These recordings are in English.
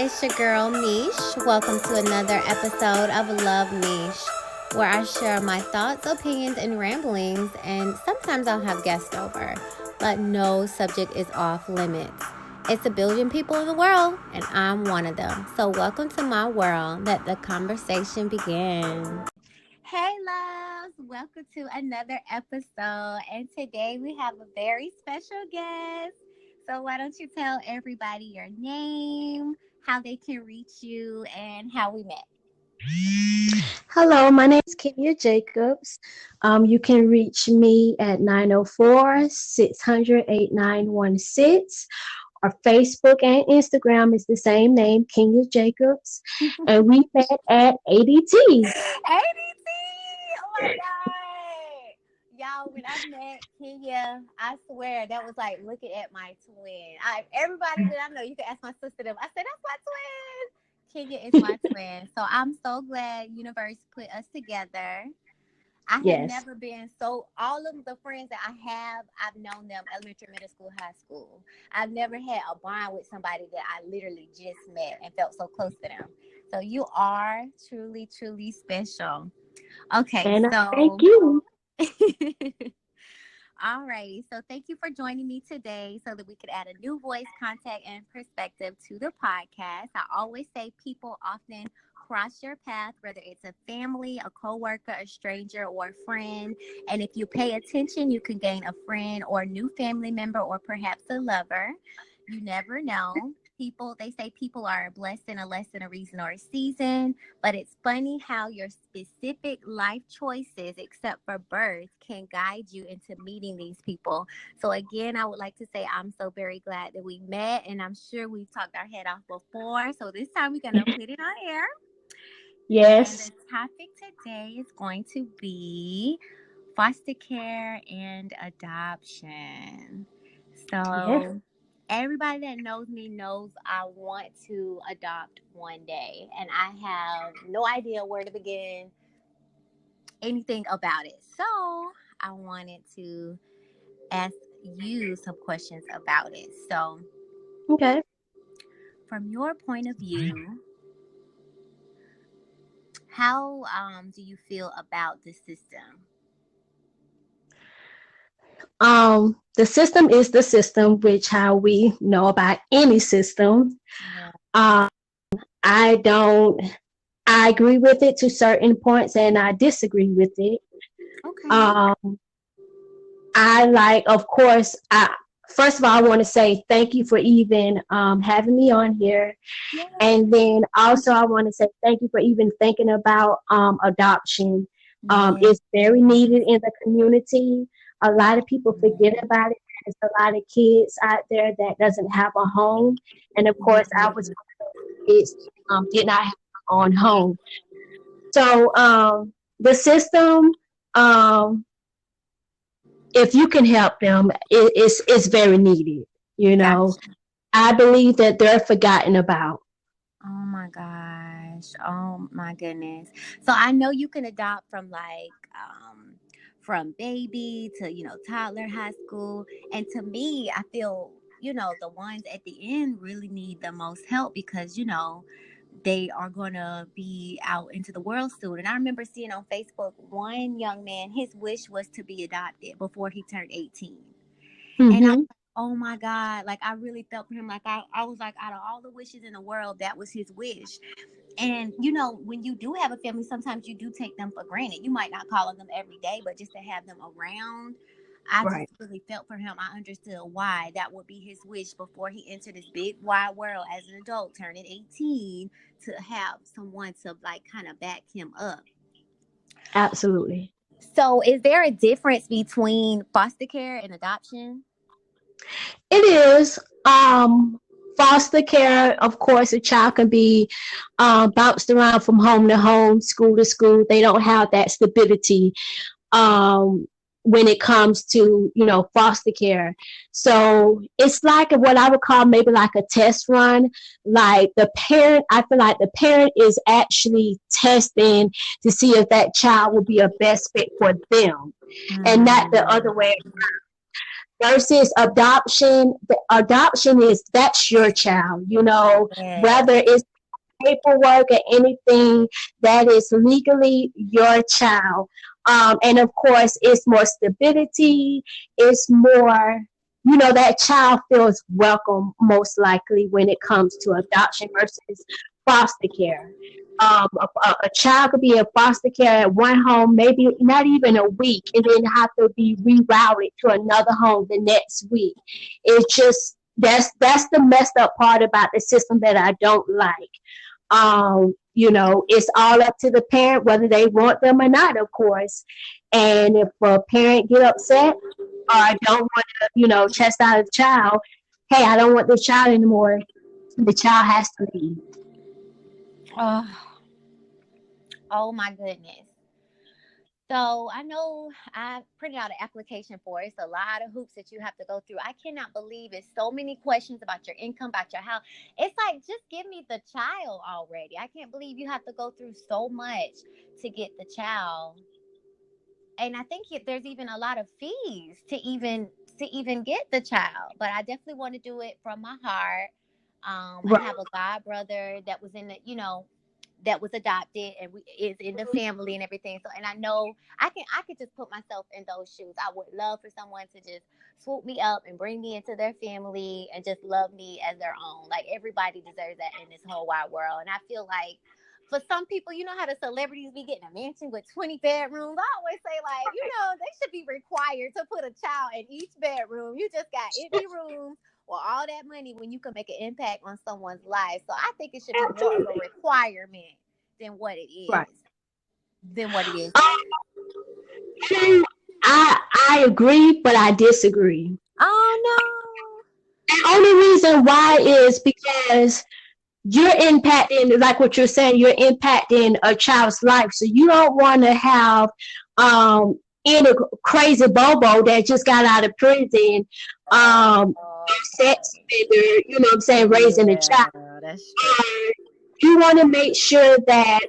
it's your girl Meesh. Welcome to another episode of Love Meesh, where I share my thoughts, opinions, and ramblings, and sometimes I'll have guests over, but no subject is off limits. It's a billion people in the world, and I'm one of them. So welcome to my world. Let the conversation begin. Hey, loves. Welcome to another episode, and today we have a very special guest. So why don't you tell everybody your name, how they can reach you, and how we met? Hello, my name is Kenya Jacobs. You can reach me at 904-600-8916. Our Facebook and Instagram is the same name, Kenya Jacobs. And we met at ADT. ADT! Oh my God! Y'all, when I met Kenya, I swear that was like looking at my twin. Everybody that I know, you can ask my sister them. I said, that's my twin. Kenya is my twin. So I'm so glad universe put us together. I have Yes. never been so, all of the friends that I have, I've known them elementary, middle school, high school. I've never had a bond with somebody that I literally just met and felt so close to them. So you are truly, truly special. Okay, And so thank you. alrighty. So thank you for joining me today so that we could add a new voice, contact, and perspective to the podcast. I always say people often cross your path, whether it's a family, a coworker, a stranger, or a friend. And if you pay attention, you can gain a friend or a new family member or perhaps a lover. You never know. People, they say people are blessed in a lesson, a reason, or a season. But it's funny how your specific life choices, except for birth, can guide you into meeting these people. So again, I would like to say I'm so very glad that we met, and I'm sure we've talked our head off before. So this time we're going to put it on air. And Yes. the topic today is going to be foster care and adoption. Yes. So everybody that knows me knows I want to adopt one day, and I have no idea where to begin anything about it. So I wanted to ask you some questions about it. So Okay. from your point of view, how do you feel about the system? The system is the system, which how we know about any system. Yeah. Um, I don't I agree with it to certain points and I disagree with it. Okay. Um, of course, first of all, I want to say thank you for even having me on here. Yeah. And then also, I want to say thank you for even thinking about adoption. Yeah. It's very needed in the community. A lot of people forget about it. There's a lot of kids out there that doesn't have a home. And of course, I was one of those kids did not have my own home. So the system, um, if you can help them, it's very needed. You know, Gotcha. I believe that they're forgotten about. Oh my gosh. Oh my goodness. So I know you can adopt from from baby to, toddler, high school. And to me, I feel, the ones at the end really need the most help because, they are going to be out into the world soon. And I remember seeing on Facebook one young man, his wish was to be adopted before he turned 18. And I was Mm-hmm. like, oh my God, like I really felt for him. Like I was like, out of all the wishes in the world, that was his wish. And when you do have a family, sometimes you do take them for granted. You might not call on them every day, but just to have them around, I just Right. really felt for him. I understood why that would be his wish before he entered this big wide world as an adult, turning 18, to have someone to like kind of back him up. Absolutely. So is there a difference between foster care and adoption? It is. Foster care, of course, a child can be bounced around from home to home, school to school. They don't have that stability um, when it comes to, foster care. So it's like what I would call maybe like a test run. Like the parent, I feel like the parent is actually testing to see if that child will be a best fit for them and not the other Mm. way. versus adoption. The adoption is that's your child, Yes. whether it's paperwork or anything, that is legally your child. And of course, it's more stability. It's more, that child feels welcome most likely when it comes to adoption versus foster care. A child could be in foster care at one home, maybe not even a week, and then have to be rerouted to another home the next week. It's just that's the messed up part about the system that I don't like. It's all up to the parent whether they want them or not, of course. And if a parent get upset or I don't want to, chastise the child, hey, I don't want this child anymore. The child has to leave. Oh, oh my goodness. So I know I printed out an application for it. It's a lot of hoops that you have to go through. I cannot believe it's so many questions about your income, about your house. It's like, just give me the child already. I can't believe you have to go through so much to get the child. And I think there's even a lot of fees to even get the child. But I definitely want to do it from my heart. I Right. have a god brother that was in the, that was adopted and is in the family and everything. So, and I know I could just put myself in those shoes. I would love for someone to just swoop me up and bring me into their family and just love me as their own. Like, everybody deserves that in this whole wide world. And I feel like for some people, you know how the celebrities be getting a mansion with 20 bedrooms. I always say, like, they should be required to put a child in each bedroom. You just got empty rooms or all that money when you can make an impact on someone's life. So I think it should be more of a Absolutely. requirement than what it Right. is. Than what it is. Um, I agree, but I disagree. Oh The only reason why is because you're impacting, like what you're saying, you're impacting a child's life. So you don't want to have um any crazy bobo that just got out of prison, um, no. sex offender, what I'm saying, raising a child. Yeah, that's true. You want to make sure that,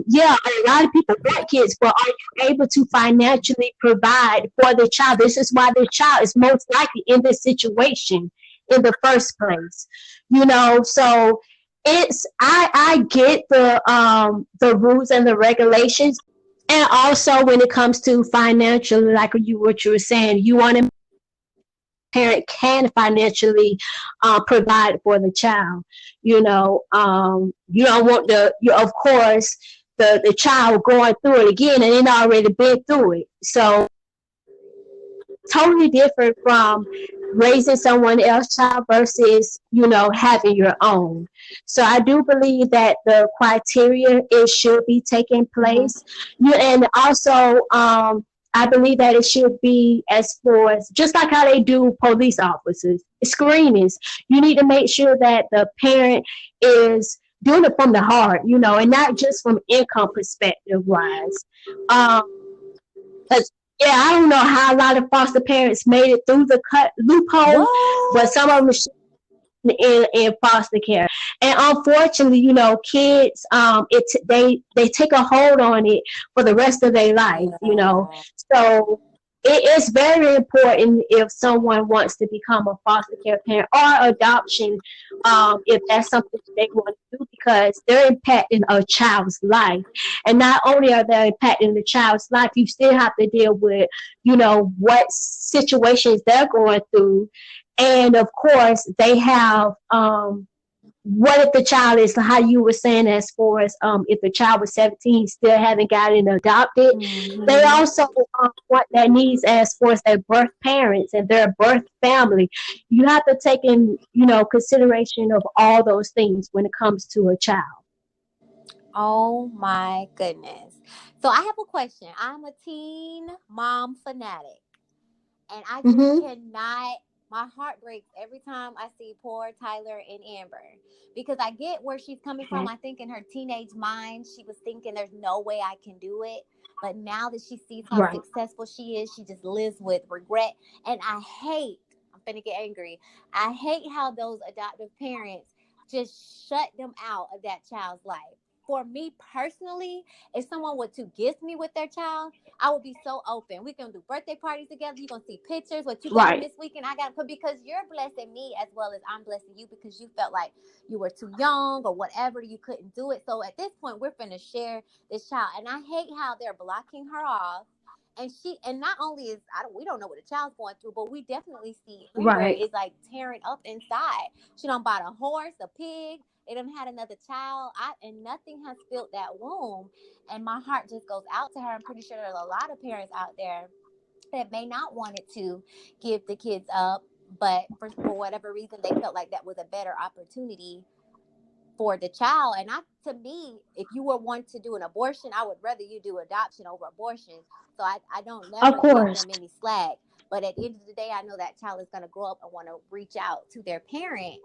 yeah, a lot of people want kids, but are you able to financially provide for the child? This is why the child is most likely in this situation in the first place. So I get the rules and the regulations, and also when it comes to financial, like what you were saying, you want to parent can financially provide for the child. You don't want of course, the child going through it again, and it already been through it. So totally different from raising someone else's child versus having your own. So I do believe that the criteria, it should be taking Mm-hmm. place. And also, I believe that it should be as for just like how they do police officers screenings. You need to make sure that the parent is doing it from the heart, and not just from income perspective wise. um, yeah, I don't know how a lot of foster parents made it through the cut loophole, but What? some of them in foster care, and unfortunately, kids, they take a hold on it for the rest of their life. Yeah. So it is very important if someone wants to become a foster care parent or adoption, if that's something they want to do, because they're impacting a child's life. And not only are they impacting the child's life, you still have to deal with, what situations they're going through. And of course, they have, what if the child is how you were saying, as far as if the child was 17 still haven't gotten adopted. They Mm-hmm. also want their needs as far as their birth parents and their birth family. You have to take in consideration of all those things when it comes to a child. Oh my goodness. So I have a question. I'm a teen mom fanatic. And I just Mm-hmm. cannot. My heart breaks every time I see poor Tyler and Amber, because I get where she's coming from. I think in her teenage mind, she was thinking, "There's no way I can do it." But now that she sees how Right. successful she is, she just lives with regret. And I hate. I'm finna get angry. I hate how those adoptive parents just shut them out of that child's life. for me personally, if someone were to gift me with their child, I would be so open. We can do birthday parties together. You're gonna see pictures. What you got them Right. this weekend? I got them because you're blessing me as well as I'm blessing you because you felt like you were too young or whatever. You couldn't do it. So at this point, we're finna share this child, and I hate how they're blocking her off. And not only is we don't know what the child's going through, but we definitely see Amber Right. is like tearing up inside. She done bought a horse, a pig. They done had another child, and nothing has filled that womb. And my heart just goes out to her. I'm pretty sure there's a lot of parents out there that may not want it to give the kids up, but for whatever reason, they felt like that was a better opportunity for the child. And to me, if you were one to do an abortion, I would rather you do adoption over abortion. So I don't Of never give course. them any slack. But at the end of the day, I know that child is going to grow up and want to reach out to their parent.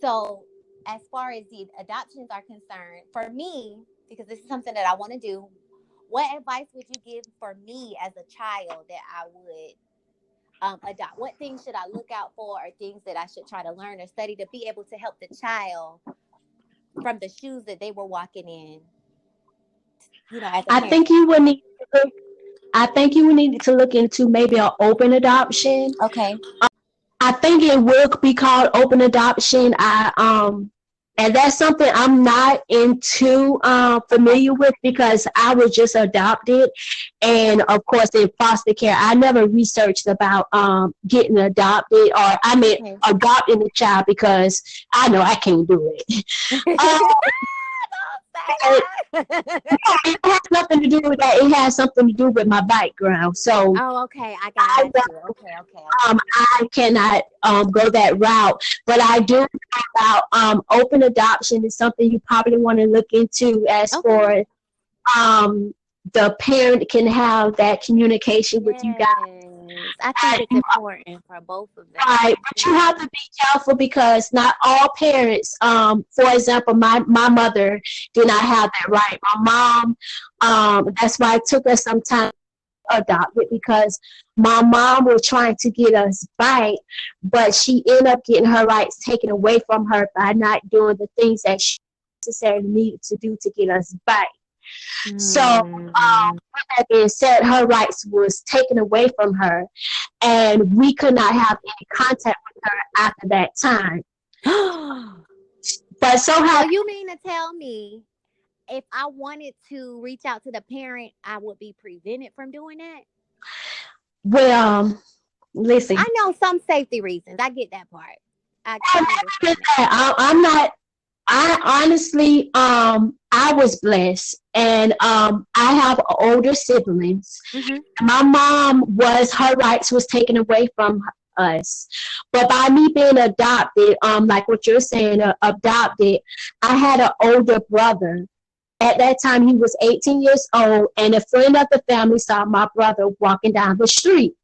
So as far as the adoptions are concerned, for me, because this is something that I want to do, what advice would you give for me as a child that I would adopt? What things should I look out for, or things that I should try to learn or study to be able to help the child from the shoes that they were walking in, as a I parent? think you would need to look, I think you would need to look into maybe an open adoption. Okay. I think it will be called open adoption. And that's something I'm not into Okay. familiar with because I was just adopted, and of course in foster care, I never researched about getting adopted, or I mean Okay. adopting a child because I know I can't do it. Um, it, Don't say that. it has nothing to do with that. It has something to do with my background. So Oh, okay. I I got you. Okay, okay, okay. I cannot go that route, but I do know about open adoption is something you probably want to look into as Okay. for um, the parent can have that communication with you guys. Yes. I think it's important for both of them. Right, but you have to be careful because not all parents, for example, my mother did not have that right. My mom, that's why it took us some time adopted because my mom was trying to get us back, but she ended up getting her rights taken away from her by not doing the things that she necessarily needed to do to get us back. So, Hmm. with that being said, her rights was taken away from her, and we could not have any contact with her after that time. So But so how you mean to tell me if I wanted to reach out to the parent, I would be prevented from doing that? well, listen, I know some safety reasons. I get that part. I understand that. I'm not. I honestly, I was blessed, and I have older siblings. Hmm. My mom was her rights was taken away from us, but by me being adopted, like what you're saying, adopted, I had an older brother. At that time, he was 18 years old, and a friend of the family saw my brother walking down the street.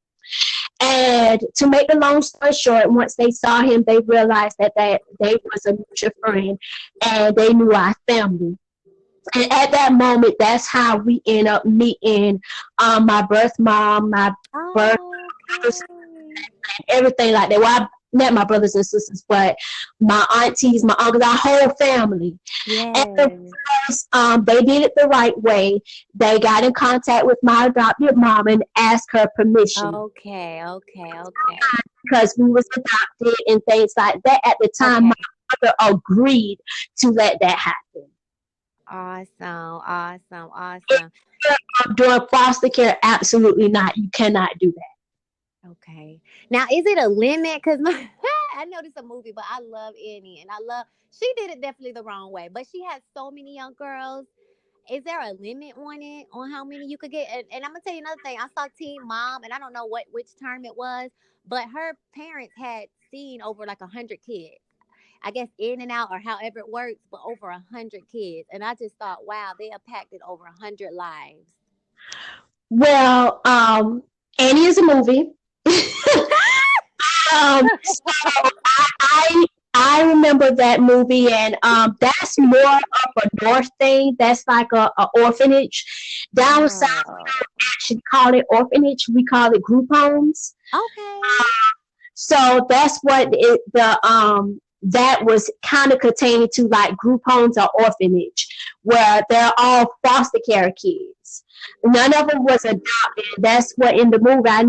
And to make the long story short, once they saw him, they realized that they was a mutual friend, and they knew our family. And at that moment, that's how we end up meeting my birth mom, my birth brothers, Okay. everything like that. Well, I met my brothers and sisters, but my aunties, my uncles, our whole family. And the Yes. first, they did it the right way. They got in contact with my adopted mom and asked her permission Okay. Okay. Okay. because we was adopted and things like that. At the time, my Okay. mother agreed to let that happen. Awesome. Awesome. Awesome. During foster care, absolutely not. You cannot do that. Okay. Now, is it a limit? Because I know this is a movie, but I love Annie, and she did it definitely the wrong way, but she has so many young girls. Is there a limit on it, on how many you could get? And I'm gonna tell you another thing. I saw Teen Mom, and I don't know which term it was, but her parents had seen over like 100 kids. I guess in and out or however it works, but over 100 kids. And I just thought, wow, they impacted over 100 lives. Well, Annie is a movie. So I remember that movie, and that's more of a north thing. That's like a orphanage. Down south, we Oh, don't actually call it orphanage. We call it group homes. okay. So that's what the that was kind of containing to like group homes or orphanage, where they're all foster care kids. None of them was adopted. That's what in the movie. I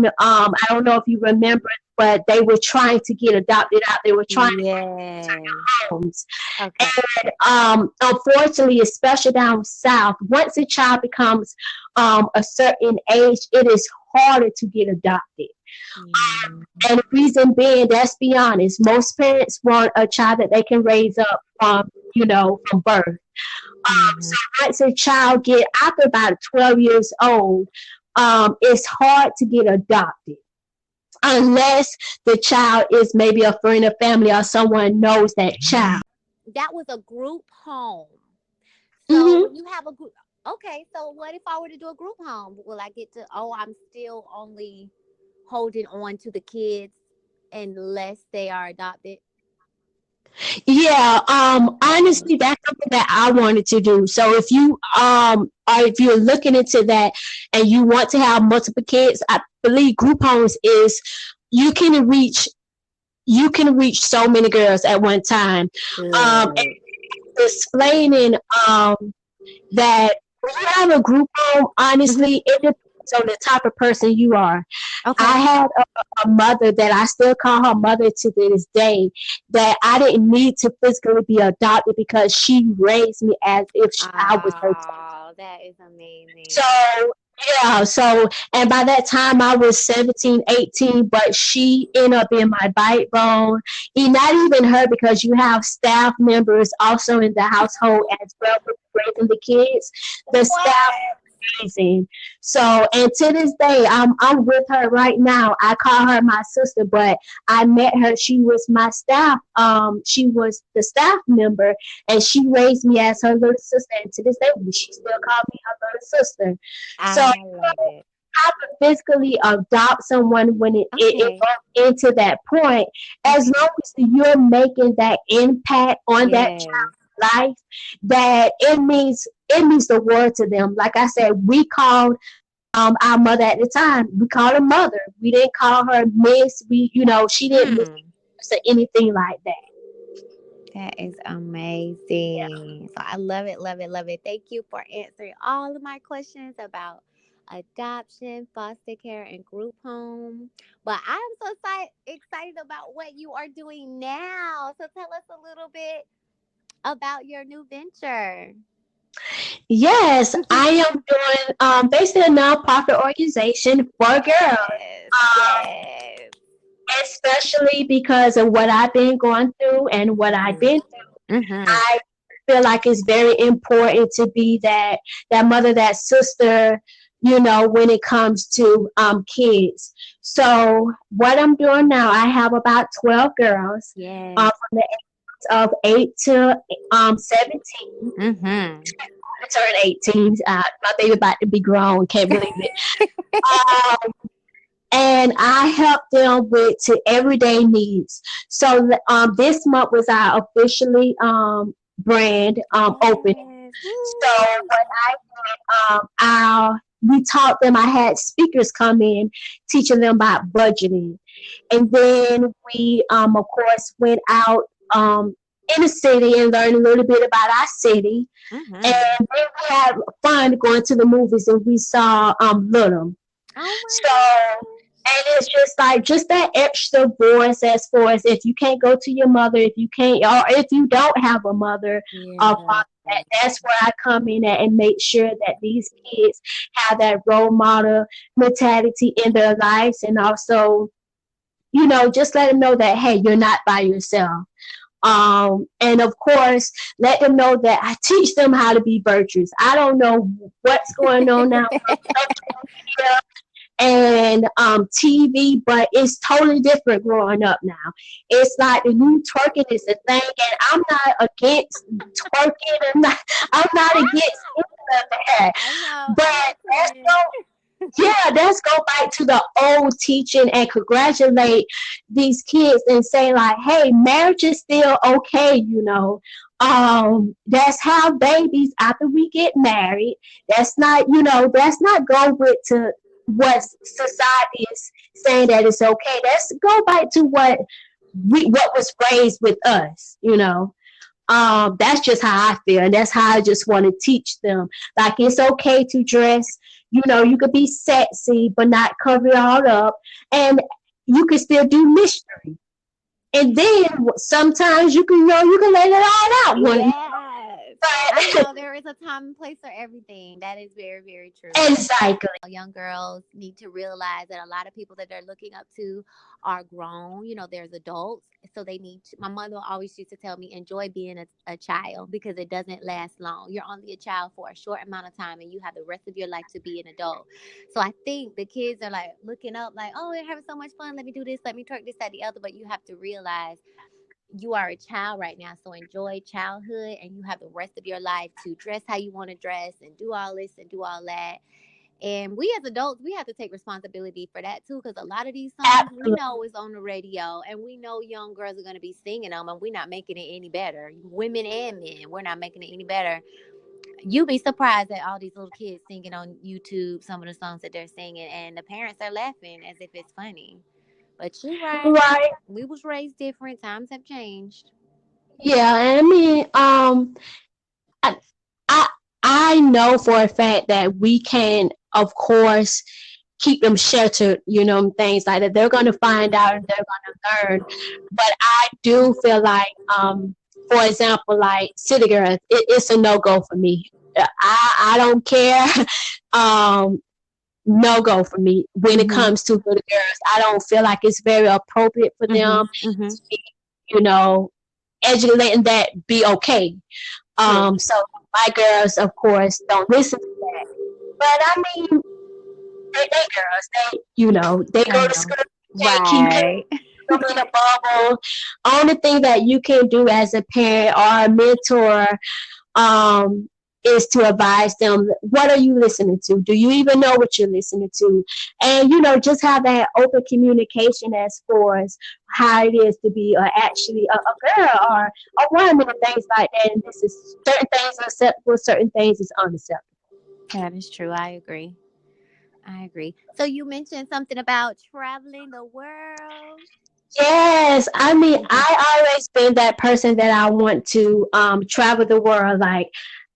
don't know if you remember, but they were trying to get adopted out. They were trying to Yes. homes. Okay. And unfortunately, especially down south, once a child becomes a certain age, it is harder to get adopted. Yeah. And the reason being, let's be honest, most parents want a child that they can raise up from, from birth. Mm-hmm. So once a child get after about 12 years old, it's hard to get adopted unless the child is maybe a friend or family or someone knows that child. That was a group home. So Mm-hmm. when you have a group, okay. So what if I were to do a group home? Will I get to? Oh, I'm still only holding on to the kids unless they are adopted. Yeah, Okay. honestly, that's something that I wanted to do. So if you or if you're looking into that and you want to have multiple kids, I believe group homes is you can reach you can reach so many girls at one time. And Good. explaining that when you have a group home, Hmm. honestly, it depends on the type of person you are. I Okay. had a mother that I still call her mother to this day, that I didn't need to physically be adopted because she raised me as if I was her. Oh, that is So, amazing. yeah, and by that time I was 17, 18, but she ended up being my backbone. And not even her, because you have staff members also in the household as well with raising the kids. The staff What? amazing. So, and to this day, I'm with her right now. I call her my sister, but I met her. She was my staff. She was the staff member, and she raised me as her little sister. And to this day, she still calls me her little sister. So, I love it. how to physically adopt someone when it Okay. goes into that point, as Okay. long as you're making that impact on that Yes. life, that it means the world to them. Like I said, we called our mother at the time. We called her mother. We didn't call her Miss. She didn't miss Mm. us or anything like that. That is Yeah. amazing. So I love it, love it, love it. Thank you for answering all of my questions about adoption, foster care, and group home. But I'm so excited about what you are doing now. So tell us a little bit about your new venture. Yes, I am doing basically a nonprofit organization for girls. Yes, yes. Especially because of what I've been going through and what I've Mm-hmm. been. Mm-hmm. I feel like it's very important to be that mother, that sister, when it comes to kids. So what I'm doing now, I have about 12 girls Yes. from the age of 8 to 17. Mm-hmm. I turned 18. My baby about to be grown. Can't believe it. Um, and I help them with to everyday needs. So this month was our officially brand opening. Yes. So Woo. what I did, we taught them. I had speakers come in teaching them about budgeting, and then we of course went out in the city and learned a little bit about our city, and Mm-hmm. then we had fun going to the movies, and we saw Little. Oh my So, and it's just like just that extra voice as far as if you can't go to your mother, if you can't, or if you don't have a mother or gosh. father, that's where I come in at and make sure that these kids have that role model mentality in their lives, and also, just let them know that hey, you're not by yourself. And of course, let them know that I teach them how to be virtuous. I don't know what's going on now and TV, but it's totally different growing up now. It's like the new twerking is a thing, and I'm not against twerking. I'm not against any of that. I know. But I have let's twins. go, yeah, let's go back to the old teaching and congratulate these kids and say like, hey, marriage is still okay. That's how babies after we get married. That's not go with to what society is saying that it's okay. Let's go back to what what was raised with us, you know. That's just how I feel, and that's how I just want to teach them. Like, it's okay to dress. You know, you could be sexy, but not cover it all up, and you can still do mystery. And then sometimes you can, you know, you can let it all out. One, Yes. I know there is a time and place for everything. That is very, very true. exactly. Young girls need to realize that a lot of people that they're looking up to are grown. You know, there's adults. So they need to, my mother always used to tell me, enjoy being a child because it doesn't last long. You're only a child for a short amount of time and you have the rest of your life to be an adult. So I think the kids are like looking up, like, oh, they're having so much fun. Let me do this. Let me twerk this, that, the other. But you have to realize you are a child right now, so enjoy childhood and you have the rest of your life to dress how you want to dress and do all this and do all that. And we as adults, we have to take responsibility for that too, because a lot of these songs we Absolutely. know is on the radio and we know young girls are going to be singing them and we're not making it any better. Women and men, we're not making it any better. You'd be surprised at all these little kids singing on YouTube some of the songs that they're singing and the parents are laughing as if it's funny. But you're right. Right. We was raised different. Times have changed. Yeah, and I mean, I, I I know for a fact that we can, of course, keep them sheltered, you know, and things like that. They're going to find out and they're going to learn. But I do feel like, for example, like City Girls, it's a no go for me. I don't care. um, no go for me when it Mhm. comes to little girls. I don't feel like it's very appropriate for Mhm. them Mhm. to be, you know, educating that be okay. True. So my girls, of course, don't listen to that. But I mean, they girls, you know, they I go to know. school, they keep Right. them in a bubble. Only thing that you can do as a parent or a mentor, um, is to advise them, what are you listening to? Do you even know what you're listening to? And, you know, just have that open communication as far as how it is to be actually a girl or a woman and things like that. And this is certain things are acceptable, certain things is unacceptable. That is true. I agree. I agree. So you mentioned something about traveling the world. Yes, I mean, Mhm. I always been that person that I want to travel the world. Like,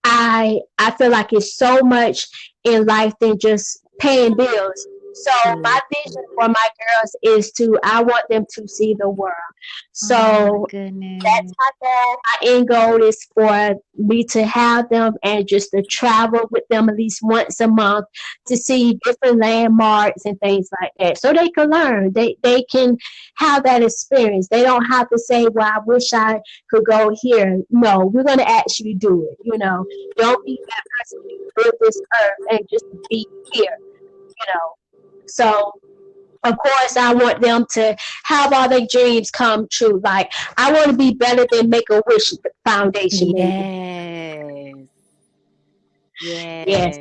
I feel like it's so much in life than just paying bills. So my Mhm. vision for my girls is to I want them to see the world. Oh my So that's goodness. my goal. My end goal is for me to have them and just to travel with them at least once a month to see different landmarks and things like that. So they can learn. They can have that experience. They don't have to say, well, I wish I could go here. No, we're gonna actually do it, you know. Don't be that person to live this earth and just be here, you know. So of course, I want them to have all their dreams come true. Like, I want to be better than Make a Wish Foundation, maybe. Yes. Yes, Yes.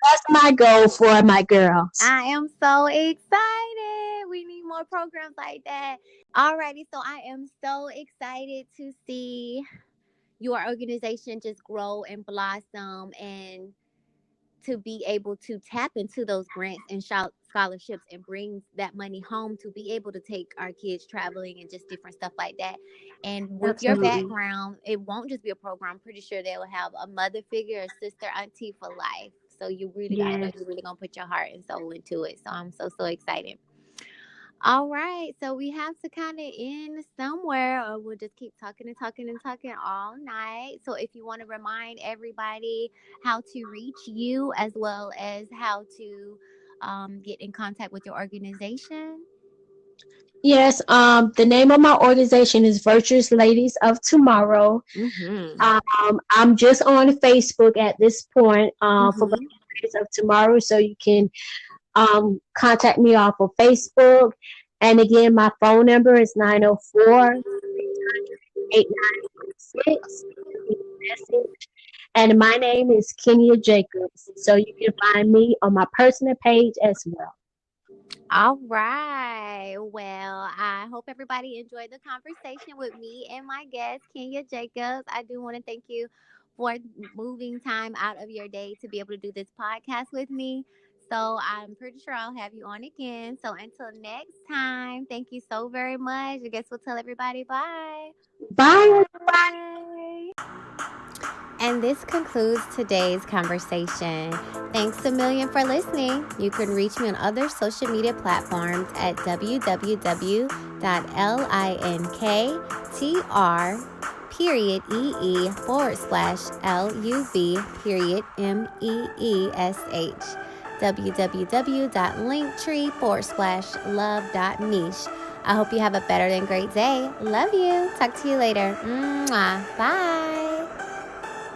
that's my goal for my girls. I am so excited. We need more programs like that. Alrighty, so I am so excited to see your organization just grow and blossom and to be able to tap into those grants and scholarships and bring that money home to be able to take our kids traveling and just different stuff like that. And with your Absolutely. background, it won't just be a program. I'm pretty sure they will have a mother figure, a sister, auntie for life. So you really, I know Yes. you're really gonna put your heart and soul into it. So I'm so excited. All right, so we have to kind of end somewhere, or we'll just keep talking and talking and talking all night. So, if you want to remind everybody how to reach you as well as how to get in contact with your organization. Yes, the name of my organization is Virtuous Ladies of Tomorrow. Mm-hmm. I'm just on Facebook at this point for Mm-hmm. Virtuous Ladies of Tomorrow, so you can contact me off of Facebook. And again, my phone number is 904-800-8946. And my name is Kenya Jacobs. So you can find me on my personal page as well. All right. Well, I hope everybody enjoyed the conversation with me and my guest, Kenya Jacobs. I do want to thank you for moving time out of your day to be able to do this podcast with me. So I'm pretty sure I'll have you on again. So until next time, thank you so very much. I guess we'll tell everybody bye. Bye. Bye. And this concludes today's conversation. Thanks a million for listening. You can reach me on other social media platforms at www.linktr.ee/LUV.MEESH www.linktree/love.meesh. I hope you have a better than great day. Love you. Talk to you later. Mwah. Bye.